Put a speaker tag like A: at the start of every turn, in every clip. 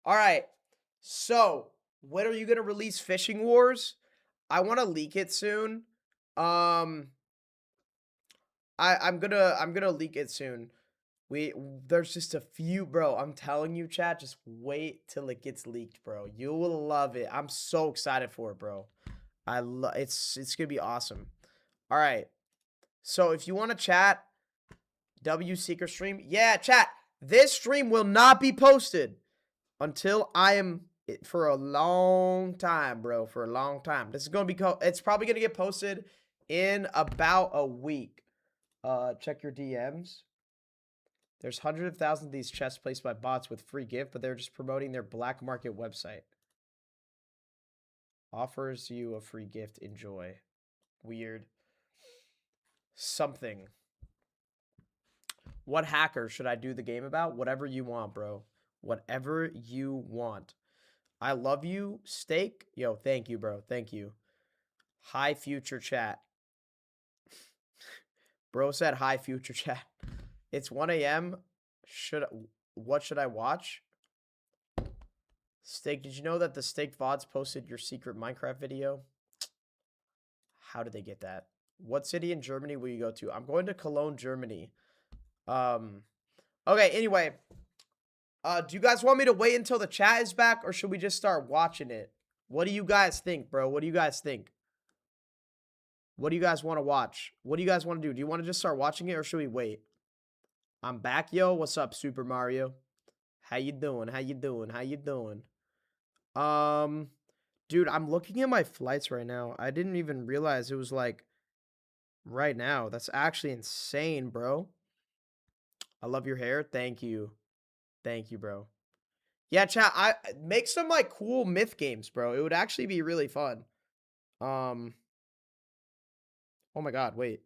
A: All right. So, when are you gonna release Fishing Wars? I want to leak it soon. Um, I'm gonna leak it soon. There's just a few, bro. I'm telling you, chat. Just wait till it gets leaked, bro. You will love it. I'm so excited for it, bro. It's gonna be awesome. All right. So if you want to chat, W Secret Stream, yeah, chat. This stream will not be posted until I am for a long time, bro. For a long time. This is gonna be. It's probably gonna get posted in about a week. Check your DMs. There's hundreds of thousands of these chests placed by bots with free gift, but they're just promoting their black market website. Offers you a free gift. Enjoy. Weird. Something. What hacker should I do the game about? Whatever you want, bro. Whatever you want. I love you, Steak. Yo, thank you, bro. Thank you. Hi, future chat. Bro said hi, future chat. It's 1 a.m. What should I watch? Steak, did you know that the Steak VODs posted your secret Minecraft video? How did they get that? What city in Germany will you go to? I'm going to Cologne, Germany. Okay, anyway. Do you guys want me to wait until the chat is back, or should we just start watching it? What do you guys think, bro? What do you guys think? What do you guys want to watch? What do you guys want to do? Do you want to just start watching it, or should we wait? I'm back, yo. What's up, Super Mario? How you doing? How you doing? How you doing? Dude, I'm looking at my flights right now. I didn't even realize it was like right now. That's actually insane, bro. I love your hair. Thank you. Thank you, bro. Yeah, chat, I make some like cool myth games, bro. It would actually be really fun. Oh my god, wait.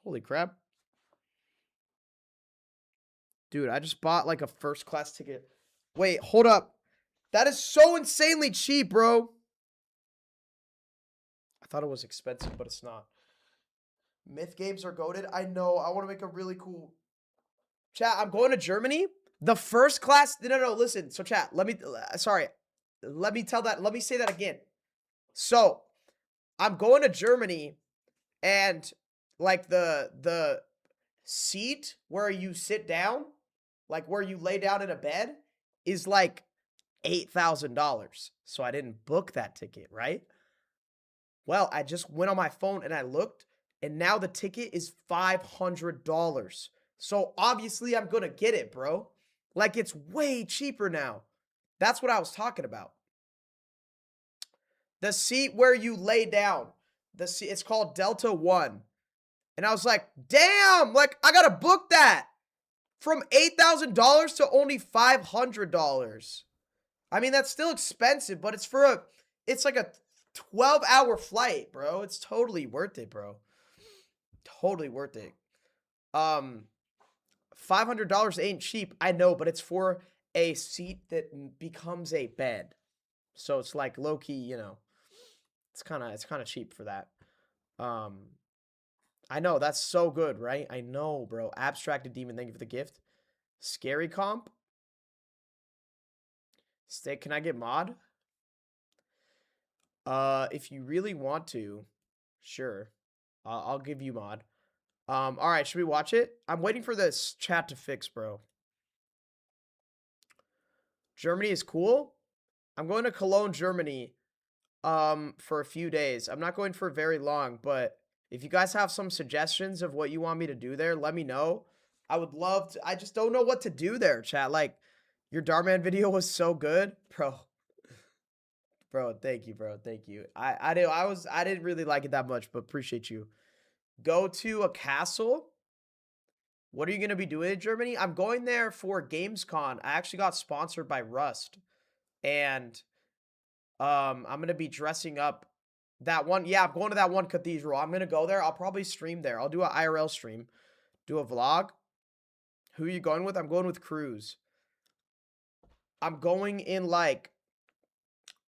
A: Holy crap. Dude, I just bought like a first class ticket. Wait, hold up. That is so insanely cheap, bro. I thought it was expensive, but it's not. Myth games are goated. I know. I want to make a really cool. Chat, I'm going to Germany. The first class. No, listen. So, chat, sorry. Let me say that again. So, I'm going to Germany, and like the seat where you sit down, like where you lay down in a bed, is like $8,000. So I didn't book that ticket, right? Well, I just went on my phone and I looked, and now the ticket is $500. So obviously I'm gonna get it, bro. Like, it's way cheaper now. That's what I was talking about. The seat where you lay down, it's called Delta One. And I was like, damn, like, I gotta book that from $8,000 to only $500. I mean, that's still expensive, but it's like a 12-hour flight, bro. It's totally worth it, bro. Totally worth it. $500 ain't cheap, I know, but it's for a seat that becomes a bed. So it's like low-key, you know. It's kind of cheap for that. I know, that's so good, right? I know, bro. Abstracted Demon, thank you for the gift. Scary comp. Steak, can I get mod? If you really want to, sure. I'll give you mod. All right, should we watch it? I'm waiting for this chat to fix, bro. Germany is cool. I'm going to Cologne, Germany, for a few days. I'm not going for very long, but if you guys have some suggestions of what you want me to do there, let me know. I would love to. I just don't know what to do there, chat. Like, your Darman video was so good, bro. Bro, thank you, bro. Thank you. I didn't really like it that much, but appreciate you. Go to a castle. What are you gonna be doing in Germany? I'm going there for Gamescom. I actually got sponsored by Rust, and I'm gonna be dressing up that one. Yeah, I'm going to that one cathedral. I'm gonna go there. I'll probably stream there. I'll do an IRL stream, do a vlog. Who are you going with? I'm going with Cruz. I'm going in like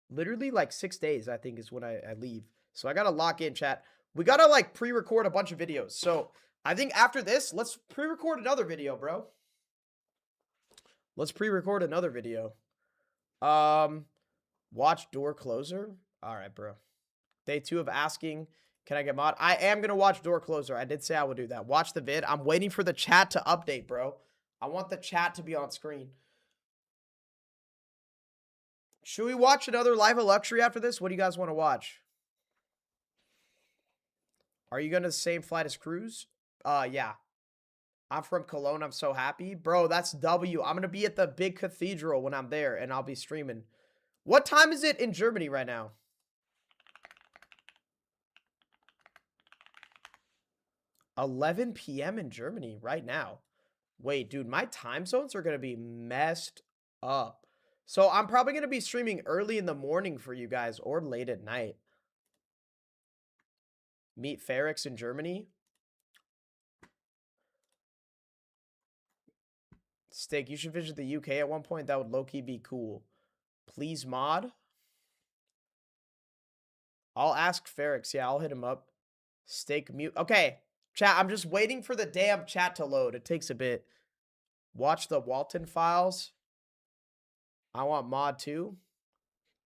A: literally like 6 days, I think, is when I leave. So I gotta lock in, chat. We gotta like pre-record a bunch of videos. So I think after this, let's pre-record another video, bro. Let's pre-record another video. Watch Door Closer. All right, bro. Day 2 of asking, can I get mod? I am going to watch Door Closer. I did say I would do that. Watch the vid. I'm waiting for the chat to update, bro. I want the chat to be on screen. Should we watch another Life of Luxury after this? What do you guys want to watch? Are you going to the same flight as Cruz? Yeah. I'm from Cologne. I'm so happy. Bro, that's W. I'm going to be at the big cathedral when I'm there, and I'll be streaming. What time is it in Germany right now? 11 p.m. in Germany right now. Wait, dude, my time zones are going to be messed up. So I'm probably going to be streaming early in the morning for you guys or late at night. Meet Ferrix in Germany. Steak, you should visit the UK at one point. That would low-key be cool. Please mod. I'll ask Ferrix. Yeah, I'll hit him up. Steak mute. Okay, chat, I'm just waiting for the damn chat to load. It takes a bit. Watch the Walton Files. I want mod too.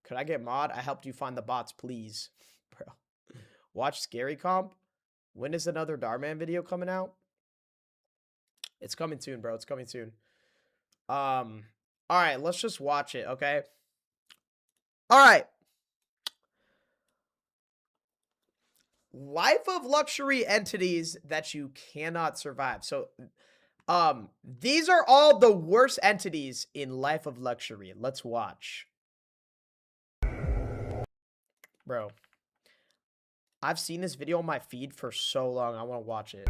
A: Could I get mod? I helped you find the bots, please. Bro. Watch Scary Comp. When is another Darman video coming out? It's coming soon, bro. It's coming soon. All right, let's just watch it, okay? All right. Life of Luxury entities that you cannot survive. So, these are all the worst entities in Life of Luxury. Let's watch. Bro, I've seen this video on my feed for so long. I want to watch it.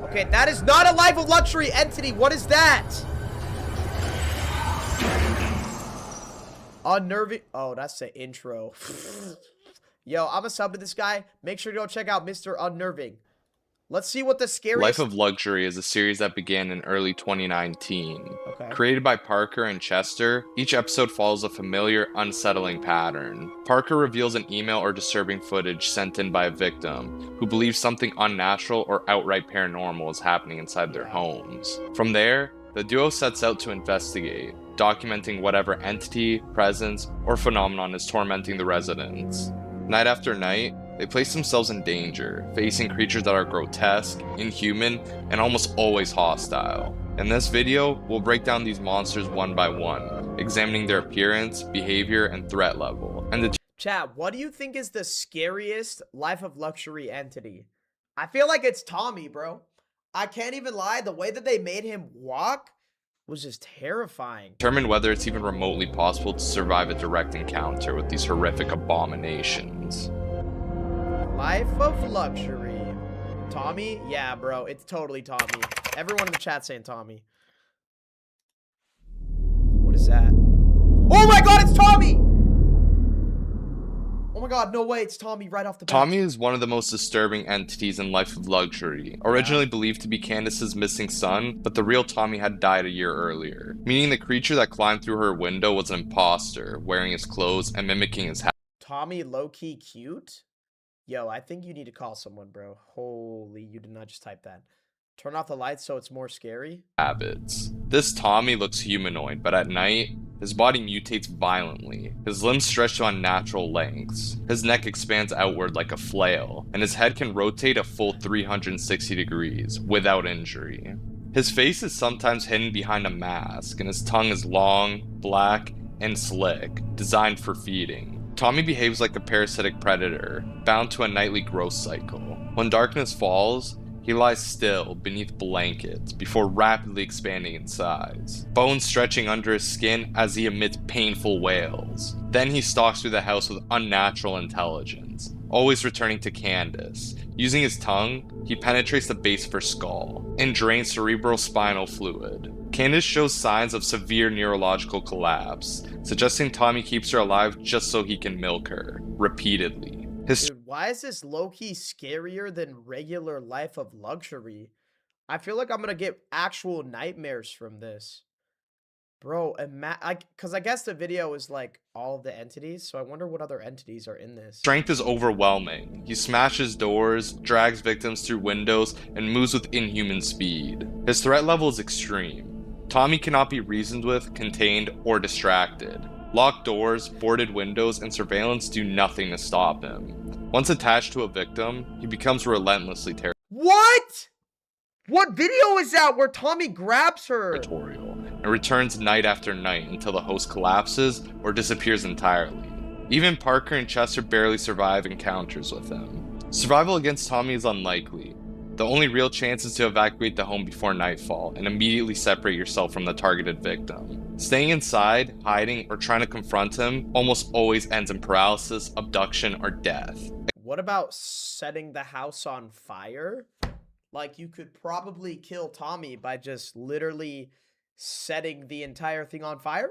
A: Okay, that is not a Life of Luxury entity. What is that? Unnerving. Oh, that's the intro. Yo, I'm a sub to this guy. Make sure to go check out Mr. Unnerving. Let's see what the scariest...
B: Life of Luxury is a series that began in early 2019.
A: Okay.
B: Created by Parker and Chester, each episode follows a familiar, unsettling pattern. Parker reveals an email or disturbing footage sent in by a victim who believes something unnatural or outright paranormal is happening inside their homes. From there, the duo sets out to investigate, documenting whatever entity, presence, or phenomenon is tormenting the residents. Night after night, they place themselves in danger, facing creatures that are grotesque, inhuman, and almost always hostile. In this video, we'll break down these monsters one by one, examining their appearance, behavior, and threat level. And
A: Chat, what do you think is the scariest Life of Luxury entity? I feel like it's Tommy, bro. I can't even lie. The way that they made him walk was just terrifying.
B: Determine whether it's even remotely possible to survive a direct encounter with these horrific abominations.
A: Life of Luxury. Tommy? Yeah, bro. It's totally Tommy. Everyone in the chat saying Tommy. What is that? Oh my god, it's Tommy! Oh my god, no way, it's Tommy right off the bat.
B: Tommy is one of the most disturbing entities in Life of Luxury. Originally believed to be Candace's missing son, but the real Tommy had died a year earlier, meaning the creature that climbed through her window was an imposter, wearing his clothes and mimicking his
A: Tommy low-key cute? Yo, I think you need to call someone, bro. Holy, you did not just type that. Turn off the lights so it's more scary.
B: Habits. This Tommy looks humanoid, but at night, his body mutates violently. His limbs stretch to unnatural lengths. His neck expands outward like a flail, and his head can rotate a full 360 degrees without injury. His face is sometimes hidden behind a mask, and his tongue is long, black, and slick, designed for feeding. Tommy behaves like a parasitic predator, bound to a nightly growth cycle. When darkness falls, he lies still beneath blankets before rapidly expanding in size, bones stretching under his skin as he emits painful wails. Then he stalks through the house with unnatural intelligence, always returning to Candace. Using his tongue, he penetrates the base of her skull and drains cerebral spinal fluid. Candace shows signs of severe neurological collapse, suggesting Tommy keeps her alive just so he can milk her, repeatedly.
A: Dude, why is this low-key scarier than regular Life of Luxury? I feel like I'm gonna get actual nightmares from this. Bro, because I guess the video is like all of the entities, so I wonder what other entities are in this.
B: Strength is overwhelming. He smashes doors, drags victims through windows, and moves with inhuman speed. His threat level is extreme. Tommy cannot be reasoned with, contained, or distracted. Locked doors, boarded windows, and surveillance do nothing to stop him. Once attached to a victim, he becomes relentlessly
A: What? What video is that where Tommy grabs her?
B: territorial and returns night after night until the host collapses or disappears entirely. Even Parker and Chester barely survive encounters with him. Survival against Tommy is unlikely. The only real chance is to evacuate the home before nightfall and immediately separate yourself from the targeted victim. Staying inside, hiding, or trying to confront him almost always ends in paralysis, abduction, or death.
A: What about setting the house on fire? Like, you could probably kill Tommy by just literally setting the entire thing on fire?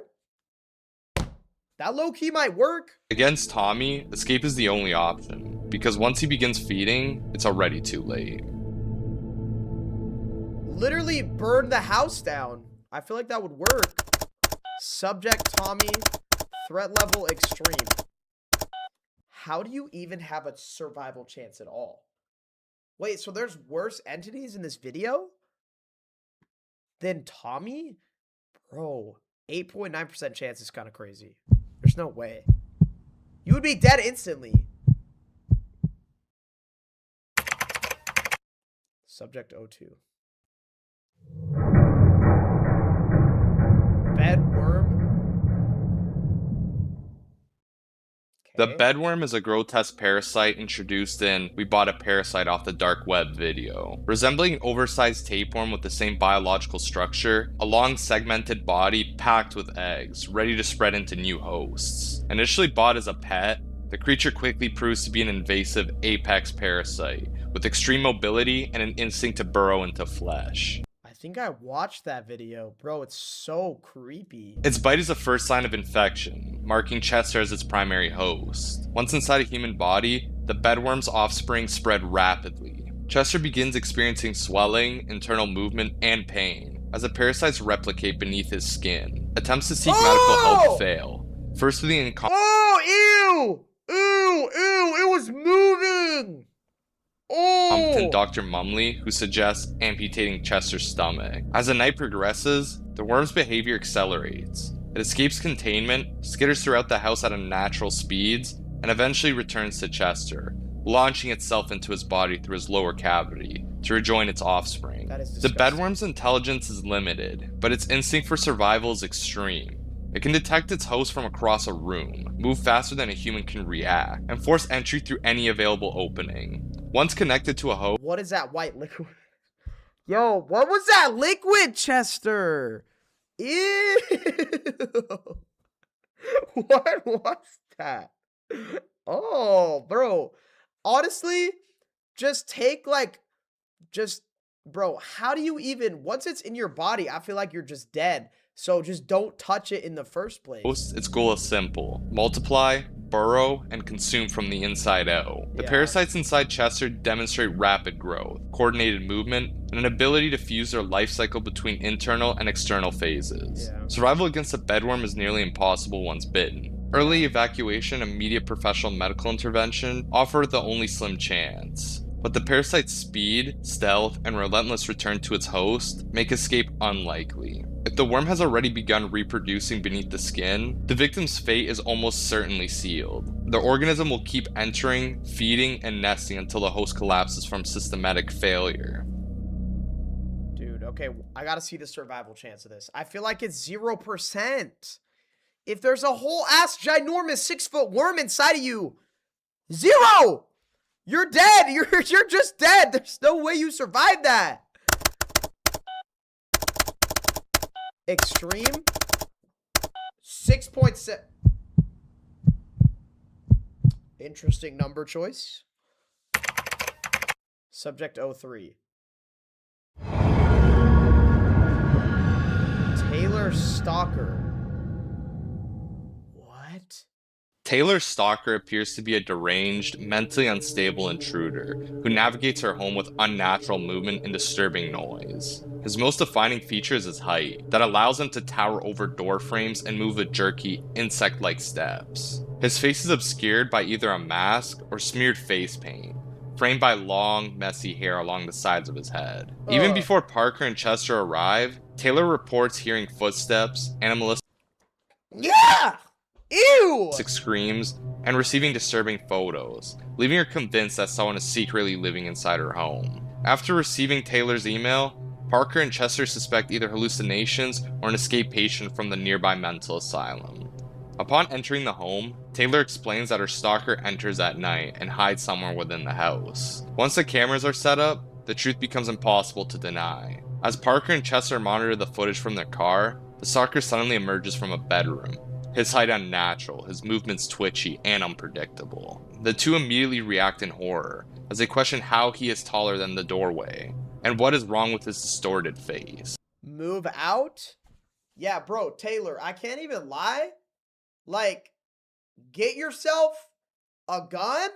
A: That low-key might work.
B: Against Tommy, escape is the only option, because once he begins feeding, it's already too late.
A: Literally burn the house down. I feel like that would work. Subject Tommy, threat level extreme. How do you even have a survival chance at all? Wait, so there's worse entities in this video than Tommy? Bro, 8.9% chance is kind of crazy. There's no way. You would be dead instantly. Subject 02. Bedworm.
B: The bedworm is a grotesque parasite introduced in We Bought a Parasite Off the Dark Web video. Resembling an oversized tapeworm with the same biological structure, a long segmented body packed with eggs, ready to spread into new hosts. Initially bought as a pet, the creature quickly proves to be an invasive apex parasite, with extreme mobility and an instinct to burrow into flesh.
A: I think I watched that video. Bro, it's so creepy.
B: Its bite is the first sign of infection, marking Chester as its primary host. Once inside a human body, the bedworm's offspring spread rapidly. Chester begins experiencing swelling, internal movement, and pain as the parasites replicate beneath his skin. Attempts to seek medical help fail. First with the
A: Oh, ew! Ew, ew, it was moving! Oh!
B: Dr. Mumley, who suggests amputating Chester's stomach. As the night progresses, the worm's behavior accelerates. It escapes containment, skitters throughout the house at unnatural speeds, and eventually returns to Chester, launching itself into his body through his lower cavity to rejoin its offspring.
A: That is
B: The
A: disgusting.
B: bedworm's intelligence is limited, but its instinct for survival is extreme. It can detect its host from across a room, move faster than a human can react, and force entry through any available opening. Once connected to a host,
A: What is that white liquid? Yo, what was that liquid, Chester? Ew! What was that? Oh, bro. Honestly, just take bro, how do you even, once it's in your body, I feel like you're just dead. So just don't touch it in the first place.
B: its goal is simple: multiply, burrow, and consume from the inside out. The parasites inside Chester demonstrate rapid growth, coordinated movement, and an ability to fuse their life cycle between internal and external phases. Survival against a bedworm is nearly impossible once bitten. Early evacuation and immediate professional medical intervention offer the only slim chance. But the parasite's speed, stealth, and relentless return to its host make escape unlikely. If the worm has already begun reproducing beneath the skin, the victim's fate is almost certainly sealed. The organism will keep entering, feeding, and nesting until the host collapses from systematic failure.
A: Dude, okay, I gotta see the survival chance of this. I feel like it's 0%. If there's a whole ass ginormous 6-foot worm inside of you, 0! You're dead. You're just dead. There's no way you survive that. Extreme 6.7. Interesting number choice. Subject 03. Taylor Stalker. What?
B: Taylor Stalker appears to be a deranged, mentally unstable intruder who navigates her home with unnatural movement and disturbing noise. His most defining feature is his height, that allows him to tower over door frames and move with jerky, insect-like steps. His face is obscured by either a mask or smeared face paint, framed by long, messy hair along the sides of his head. Even before Parker and Chester arrive, Taylor reports hearing footsteps, animalistic screams, and receiving disturbing photos, leaving her convinced that someone is secretly living inside her home. After receiving Taylor's email, Parker and Chester suspect either hallucinations or an escaped patient from the nearby mental asylum. Upon entering the home, Taylor explains that her stalker enters at night and hides somewhere within the house. Once the cameras are set up, the truth becomes impossible to deny. As Parker and Chester monitor the footage from their car, the stalker suddenly emerges from a bedroom. His height unnatural, his movements twitchy and unpredictable. The two immediately react in horror, as they question how he is taller than the doorway, and what is wrong with his distorted face.
A: Move out? Yeah, bro, Taylor, I can't even lie. Like, get yourself a gun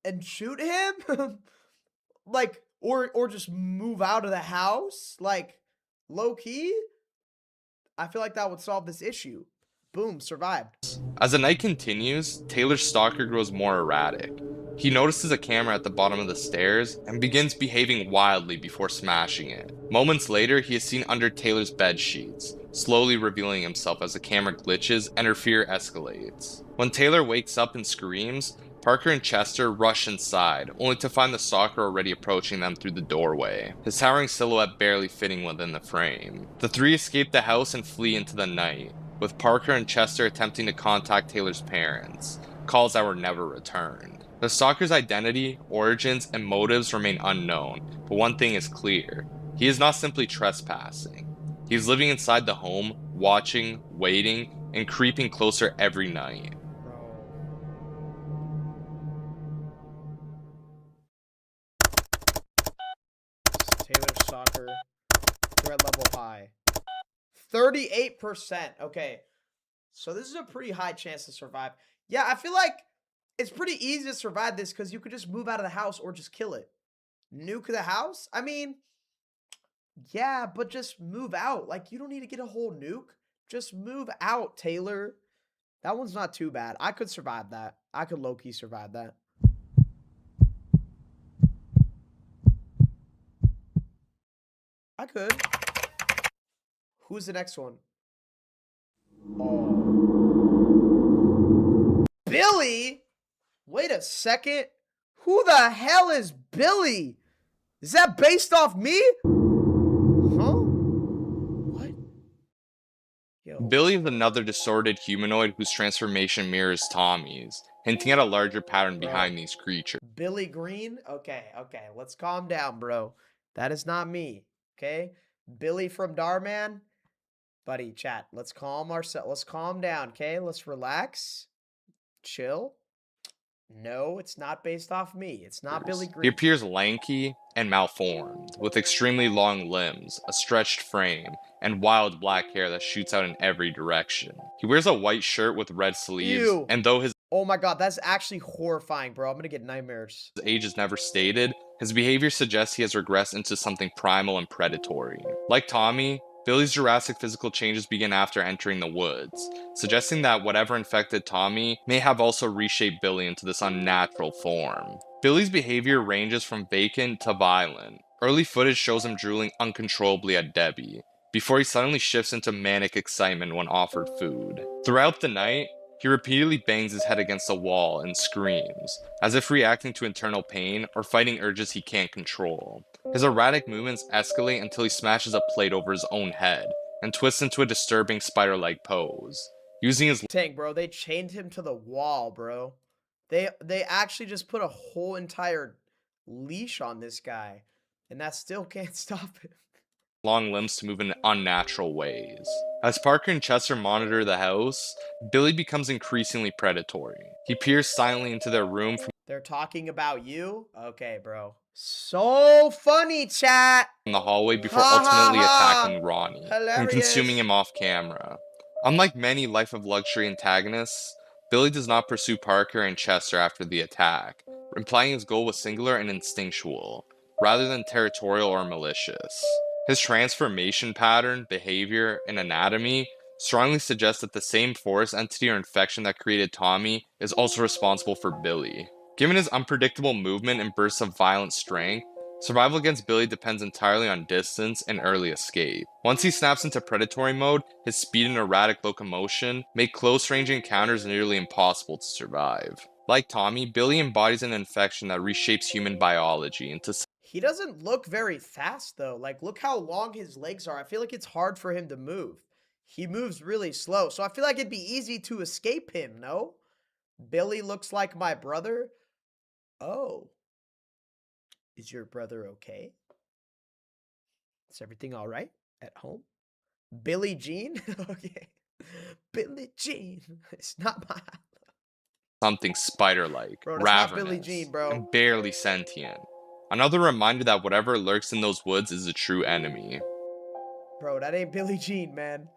A: and shoot him? Like, or just move out of the house? Like, low key? I feel like that would solve this issue. Boom, survived.
B: As the night continues, Taylor's stalker grows more erratic. He notices a camera at the bottom of the stairs and begins behaving wildly before smashing it. Moments later, he is seen under Taylor's bed sheets, slowly revealing himself as the camera glitches and her fear escalates. When Taylor wakes up and screams, Parker and Chester rush inside, only to find the stalker already approaching them through the doorway, his towering silhouette barely fitting within the frame. The three escape the house and flee into the night, with Parker and Chester attempting to contact Taylor's parents, calls that were never returned. The stalker's identity, origins, and motives remain unknown, but one thing is clear: he is not simply trespassing. He is living inside the home, watching, waiting, and creeping closer every night.
A: Taylor stalker, threat level high. 38%. Okay. So this is a pretty high chance to survive. Yeah, I feel like it's pretty easy to survive this because you could just move out of the house or just kill it. Nuke the house? I mean, yeah, but just move out. Like, you don't need to get a whole nuke. Just move out, Taylor. That one's not too bad. I could survive that. I could low-key survive that. I could. Who's the next one? Oh. Billy? Wait a second. Who the hell is Billy? Is that based off me? Huh? What? Yo.
B: Billy is another distorted humanoid whose transformation mirrors Tommy's, hinting at a larger pattern behind these creatures.
A: Billy Green? Okay, okay. Let's calm down, bro. That is not me. Okay? Billy from Darman? Buddy, chat. Let's calm ourselves. Let's calm down, okay? Let's relax. Chill. No, it's not based off me. It's not Billy Green.
B: He appears lanky and malformed, with extremely long limbs, a stretched frame, and wild black hair that shoots out in every direction. He wears a white shirt with red sleeves,
A: Ew.
B: and though his
A: Oh my god, that's actually horrifying, bro. I'm gonna get nightmares.
B: age is never stated, his behavior suggests he has regressed into something primal and predatory. Like Tommy, Billy's Jurassic physical changes begin after entering the woods, suggesting that whatever infected Tommy may have also reshaped Billy into this unnatural form. Billy's behavior ranges from vacant to violent. Early footage shows him drooling uncontrollably at Debbie, before he suddenly shifts into manic excitement when offered food. Throughout the night, he repeatedly bangs his head against the wall and screams, as if reacting to internal pain or fighting urges he can't control. His erratic movements escalate until he smashes a plate over his own head and twists into a disturbing spider-like pose. Using his
A: Tank, bro, they chained him to the wall, bro. They actually just put a whole entire leash on this guy, and that still can't stop him.
B: long limbs to move in unnatural ways. As Parker and Chester monitor the house, Billy becomes increasingly predatory. He peers silently into their room from
A: They're talking about you? Okay, bro. So funny, chat.
B: the hallway before
A: Ha, ha,
B: ultimately
A: ha.
B: attacking Ronnie and
A: Hilarious.
B: consuming him off camera. Unlike many Life of Luxury antagonists, Billy does not pursue Parker and Chester after the attack, implying his goal was singular and instinctual. rather than territorial or malicious. His transformation pattern, behavior, and anatomy strongly suggest that the same force, entity, or infection that created Tommy is also responsible for Billy. Given his unpredictable movement and bursts of violent strength, survival against Billy depends entirely on distance and early escape. Once he snaps into predatory mode, his speed and erratic locomotion make close-range encounters nearly impossible to survive. Like Tommy, Billy embodies an infection that reshapes human biology into
A: He doesn't look very fast, though. Like, look how long his legs are. I feel like it's hard for him to move. He moves really slow, so I feel like it'd be easy to escape him, no? Billy looks like my brother. Oh. Is your brother okay? Is everything all right at home? Billie Jean? Okay. Billie Jean. It's not my...
B: something spider-like,
A: Bro, that's not Billie
B: ravenous,
A: Jean, bro.
B: and barely sentient. Another reminder that whatever lurks in those woods is a true enemy.
A: Bro, that ain't Billie Jean, man.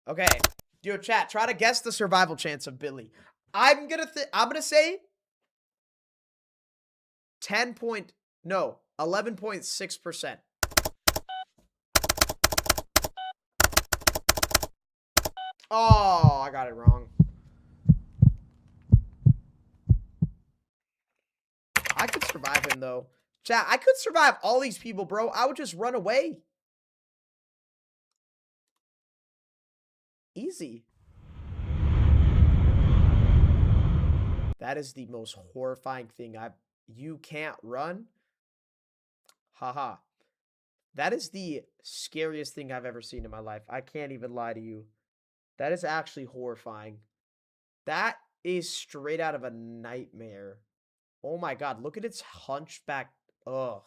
A: Okay. Yo, chat, try to guess the survival chance of Billy. I'm gonna say 11.6%. Oh, I got it wrong. I could survive him, though. Chat, I could survive all these people, bro. I would just run away. Easy. That is the most horrifying thing You can't run? Haha. That is the scariest thing I've ever seen in my life. I can't even lie to you. That is actually horrifying. That is straight out of a nightmare. Oh my god, look at its hunchback. Ugh.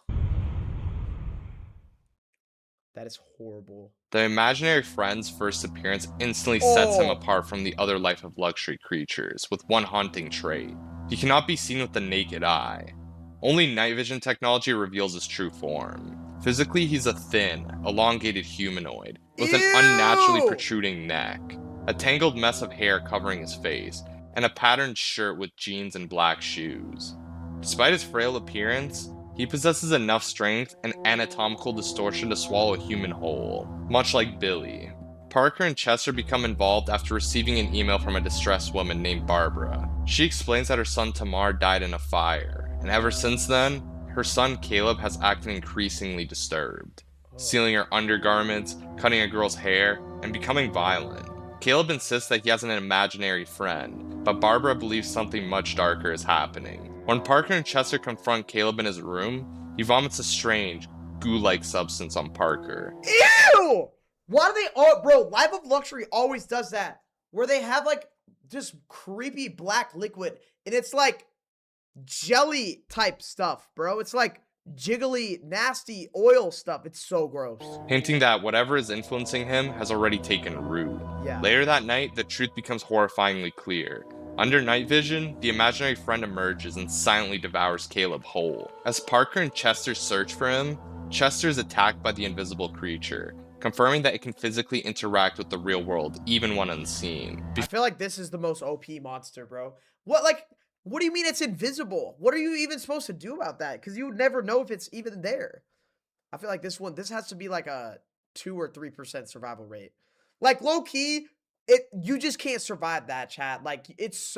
A: That is horrible.
B: The imaginary friend's first appearance instantly sets him
A: Oh.
B: apart from the other life of luxury creatures, with one haunting trait. He cannot be seen with the naked eye. Only night vision technology reveals his true form. Physically, he's a thin, elongated humanoid, with an unnaturally
A: Ew!
B: protruding neck, a tangled mess of hair covering his face, and a patterned shirt with jeans and black shoes. Despite his frail appearance, he possesses enough strength and anatomical distortion to swallow a human whole, much like Billy. Parker and Chester become involved after receiving an email from a distressed woman named Barbara. She explains that her son Tamar died in a fire, and ever since then, her son Caleb has acted increasingly disturbed, stealing her undergarments, cutting a girl's hair, and becoming violent. Caleb insists that he has an imaginary friend, but Barbara believes something much darker is happening. When Parker and Chester confront Caleb in his room, he vomits a strange, goo-like substance on Parker.
A: Ew! Why do they all, bro, Life of Luxury always does that, where they have like just creepy black liquid, and it's like jelly type stuff, bro. It's like jiggly, nasty oil stuff. It's so gross.
B: Hinting that whatever is influencing him has already taken root.
A: Yeah.
B: Later that night, the truth becomes horrifyingly clear. Under night vision, the imaginary friend emerges and silently devours Caleb whole. As Parker and Chester search for him, Chester is attacked by the invisible creature, confirming that it can physically interact with the real world, even when unseen.
A: I feel like this is the most OP monster, bro. What do you mean it's invisible? What are you even supposed to do about that? Because you would never know if it's even there. I feel like this has to be like a 2 or 3% survival rate. Like, low-key, you just can't survive that, chat. Like, it's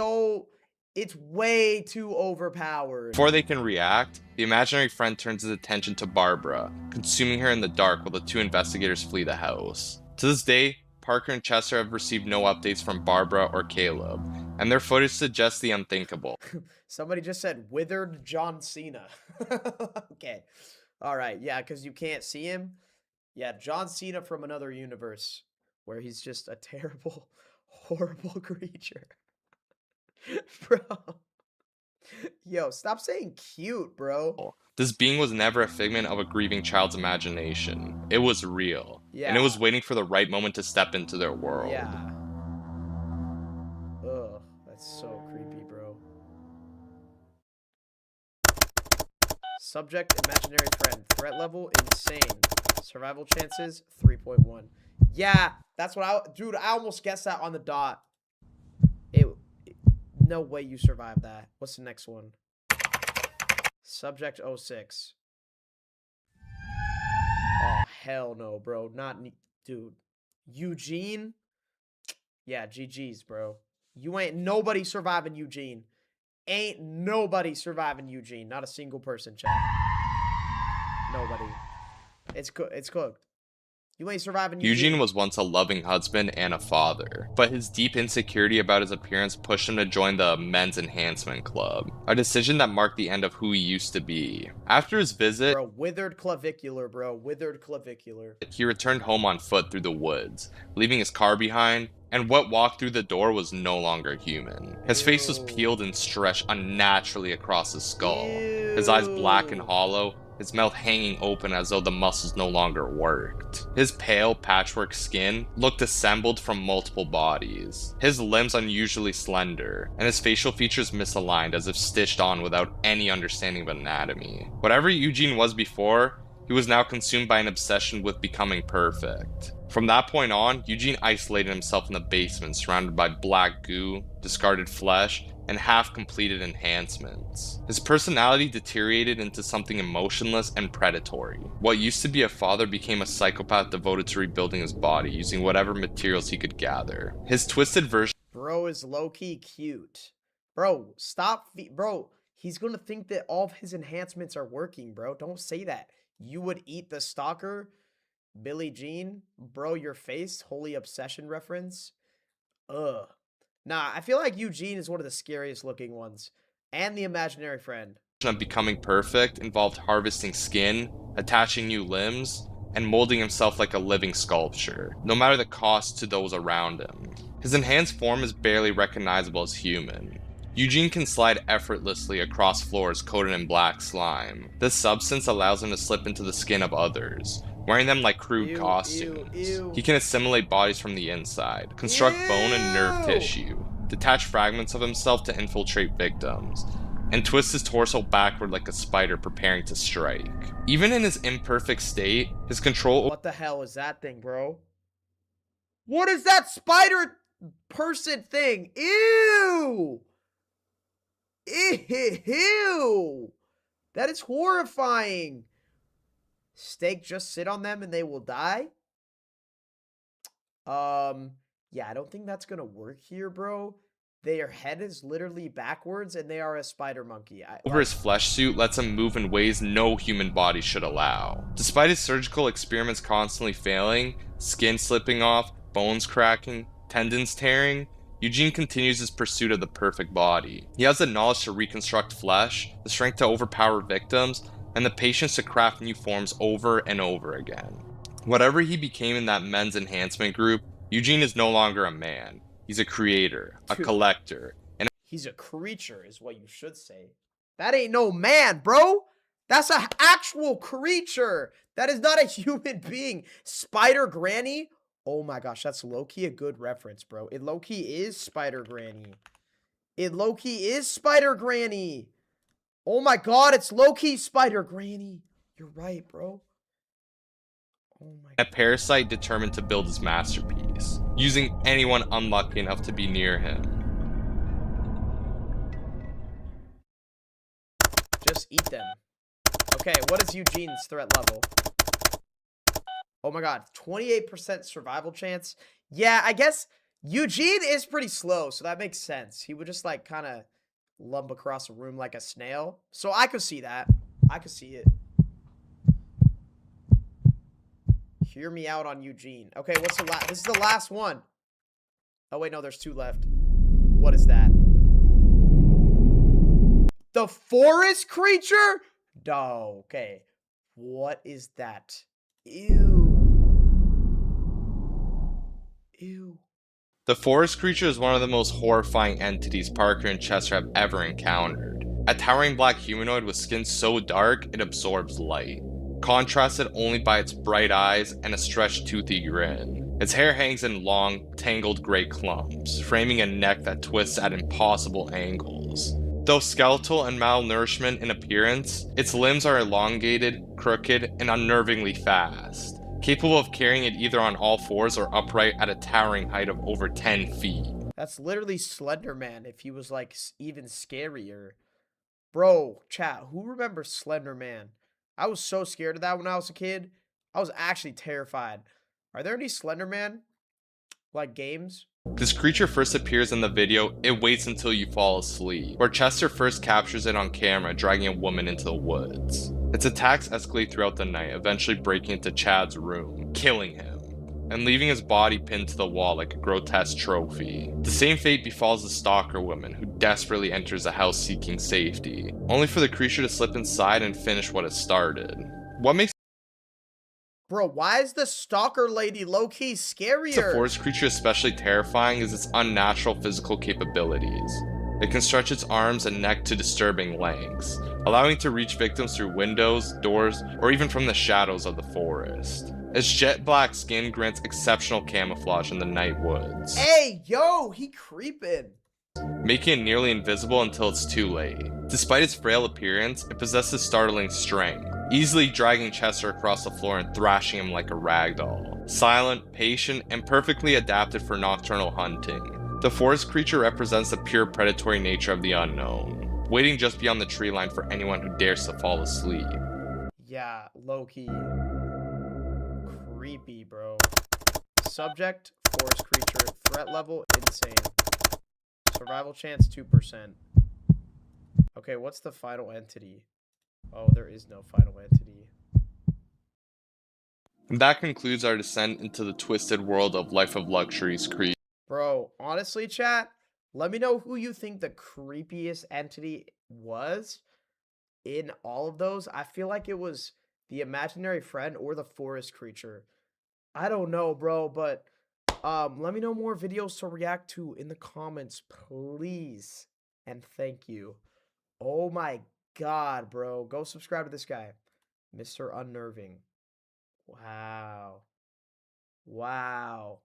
A: way too overpowered.
B: Before they can react, the imaginary friend turns his attention to Barbara, consuming her in the dark while the two investigators flee the house. To this day, Parker and Chester have received no updates from Barbara or Caleb, and their footage suggests the unthinkable.
A: Somebody just said withered John Cena. Okay. All right. Yeah, because you can't see him. Yeah, John Cena from another universe where he's just a terrible, horrible creature. Bro. Yo, stop saying cute, bro.
B: This being was never a figment of a grieving child's imagination. It was real.
A: Yeah.
B: And it was waiting for the right moment to step into their world.
A: Yeah. Ugh, that's so creepy, bro. Subject, imaginary friend. Threat level, insane. Survival chances, 3.1. Yeah, that's what dude, I almost guessed that on the dot. No way you survived that. What's the next one? Subject 06. hell no, bro. Dude. Eugene? Yeah, GG's, bro. You ain't nobody surviving Eugene. Ain't nobody surviving Eugene. Not a single person, chat. Nobody. It's cooked. You ain't surviving
B: Eugene
A: Eugene.
B: was once a loving husband and a father, but his deep insecurity about his appearance pushed him to join the Men's Enhancement Club, a decision that marked the end of who he used to be. After his visit,
A: Bro, withered clavicular, bro. Withered clavicular.
B: he returned home on foot through the woods, leaving his car behind, and what walked through the door was no longer human. His face was peeled and stretched unnaturally across his skull, his eyes black and hollow, his mouth hanging open as though the muscles no longer worked. His pale, patchwork skin looked assembled from multiple bodies, his limbs unusually slender, and his facial features misaligned as if stitched on without any understanding of anatomy. Whatever Eugene was before, he was now consumed by an obsession with becoming perfect. From that point on, Eugene isolated himself in the basement, surrounded by black goo, discarded flesh, and half-completed enhancements. His personality deteriorated into something emotionless and predatory. What used to be a father became a psychopath devoted to rebuilding his body, using whatever materials he could gather. His twisted version
A: Bro is low-key cute. Bro, stop. Bro, he's gonna think that all of his enhancements are working, bro. Don't say that. You would eat the stalker? Billie Jean? Bro, your face? Holy obsession reference? Ugh. Nah, I feel like Eugene is one of the scariest looking ones. And the imaginary friend.
B: of becoming perfect involved harvesting skin, attaching new limbs, and molding himself like a living sculpture, no matter the cost to those around him. His enhanced form is barely recognizable as human. Eugene can slide effortlessly across floors coated in black slime. This substance allows him to slip into the skin of others, wearing them like crude costumes. He can assimilate bodies from the inside, construct bone and nerve tissue, detach fragments of himself to infiltrate victims, and twist his torso backward like a spider preparing to strike. Even in his imperfect state, his control...
A: What the hell is that thing, bro? What is that spider person thing? Ew! Ew! That is horrifying. Steak, just sit on them and they will die? Yeah, I don't think that's gonna work here, bro. Their head is literally backwards and they are a spider monkey.
B: Over his flesh suit lets him move in ways no human body should allow. Despite his surgical experiments constantly failing, skin slipping off, bones cracking, tendons tearing, Eugene continues his pursuit of the perfect body. He has the knowledge to reconstruct flesh, the strength to overpower victims, and the patience to craft new forms over and over again. Whatever he became in that men's enhancement group, Eugene is no longer a man. He's a creator, a collector, and
A: he's a creature is what you should say. That ain't no man, bro. That's an actual creature. That is not a human being. Spider Granny? Oh my gosh, that's low-key a good reference, bro. It low-key is Spider Granny. It low-key is Spider Granny. Oh my god, it's low-key Spider Granny. You're right, bro. Oh my
B: a parasite determined to build his masterpiece, using anyone unlucky enough to be near him.
A: Just eat them. Okay, what is Eugene's threat level? Oh my god, 28% survival chance. Yeah, I guess Eugene is pretty slow, so that makes sense. He would just like kind of lump across a room like a snail. So I could see that. I could see it. Hear me out on Eugene. Okay, what's the last? This is the last one. Oh wait, no, there's 2 left. What is that? The forest creature? No, okay. What is that? Ew. Ew.
B: The forest creature is one of the most horrifying entities Parker and Chester have ever encountered. A towering black humanoid with skin so dark it absorbs light, contrasted only by its bright eyes and a stretched toothy grin. Its hair hangs in long, tangled gray clumps, framing a neck that twists at impossible angles. Though skeletal and malnourishment in appearance, its limbs are elongated, crooked, and unnervingly fast, capable of carrying it either on all fours or upright at a towering height of over 10 feet.
A: That's literally Slender Man if he was like even scarier. Bro, chat, who remembers Slender Man? I was so scared of that when I was a kid. I was actually terrified. Are there any Slenderman, like, games?
B: This creature first appears in the video It Waits Until You Fall Asleep, where Chester first captures it on camera dragging a woman into the woods. Its attacks escalate throughout the night, eventually breaking into Chad's room, killing him, and leaving his body pinned to the wall like a grotesque trophy. The same fate befalls the stalker woman, who desperately enters the house seeking safety, only for the creature to slip inside and finish what it started. What makes
A: Bro, why is the stalker lady low-key
B: the
A: scarier?
B: forest creature especially terrifying is its unnatural physical capabilities. It can stretch its arms and neck to disturbing lengths, allowing it to reach victims through windows, doors, or even from the shadows of the forest. Its jet black skin grants exceptional camouflage in the night woods,
A: Hey, yo, he creeping.
B: making it nearly invisible until it's too late. Despite its frail appearance, it possesses startling strength, easily dragging Chester across the floor and thrashing him like a ragdoll. Silent, patient, and perfectly adapted for nocturnal hunting, the forest creature represents the pure predatory nature of the unknown, waiting just beyond the tree line for anyone who dares to fall asleep.
A: Yeah, low-key. Creepy, bro. Subject, forest creature. Threat level, insane. Survival chance, 2%. Okay, what's the final entity? Oh, there is no final entity.
B: And that concludes our descent into the twisted world of Life of Luxury's creature.
A: Bro, honestly, chat, let me know who you think the creepiest entity was in all of those. I feel like it was the imaginary friend or the forest creature. I don't know, bro, but let me know more videos to react to in the comments, please. And thank you. Oh my god, bro. Go subscribe to this guy. Mr. Unnerving. Wow. Wow.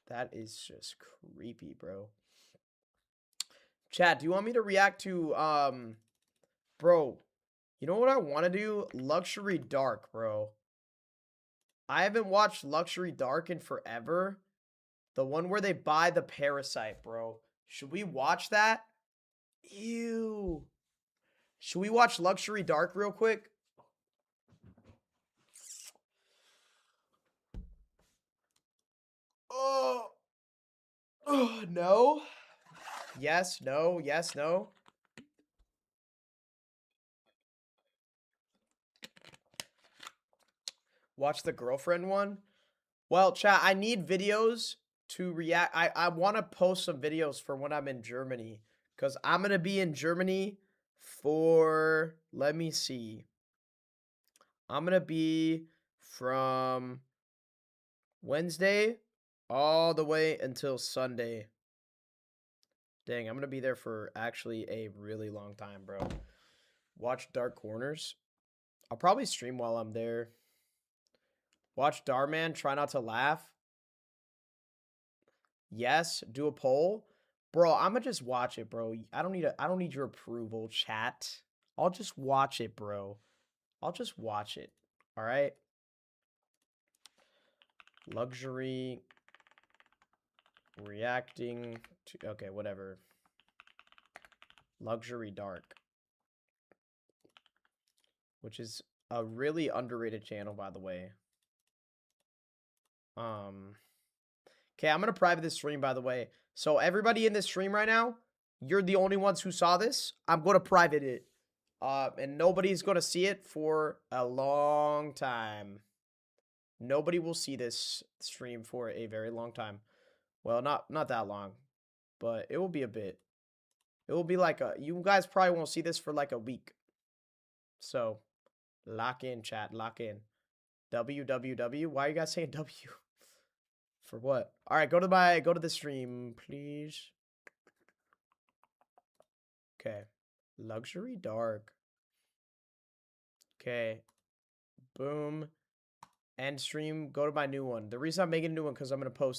A: That is just creepy, bro. Chat, do you want me to react to, bro, you know what I want to do? Luxury Dark, bro. I haven't watched Luxury Dark in forever. The one where they buy the parasite, bro. Should we watch that? Ew. Should we watch Luxury Dark real quick? Oh. Oh, no. Yes, no, yes, no. Watch the girlfriend one. Well, chat, I need videos to react. I want to post some videos for when I'm in Germany. Because I'm going to be in Germany for, let me see. I'm going to be from Wednesday all the way until Sunday. Dang, I'm going to be there for actually a really long time, bro. Watch Dark Corners. I'll probably stream while I'm there. Watch Darman, try not to laugh. Yes, do a poll. Bro, I'ma just watch it, bro. I don't need your approval, chat. I'll just watch it, bro. I'll just watch it. All right? Luxury reacting to, okay, whatever. Luxury Dark, which is a really underrated channel, by the way. Okay, I'm gonna private this stream, by the way. So everybody in this stream right now, you're the only ones who saw this. I'm gonna private it. And nobody's gonna see it for a long time. Nobody will see this stream for a very long time. Well, not that long, but it will be a bit. It will be like you guys probably won't see this for like a week. So, lock in, chat, lock in. WWW. Why are you guys saying W? For what? All right, go to the stream, please. Okay. Luxury Dark. Okay. Boom. End stream. Go to my new one. The reason I'm making a new one because I'm going to post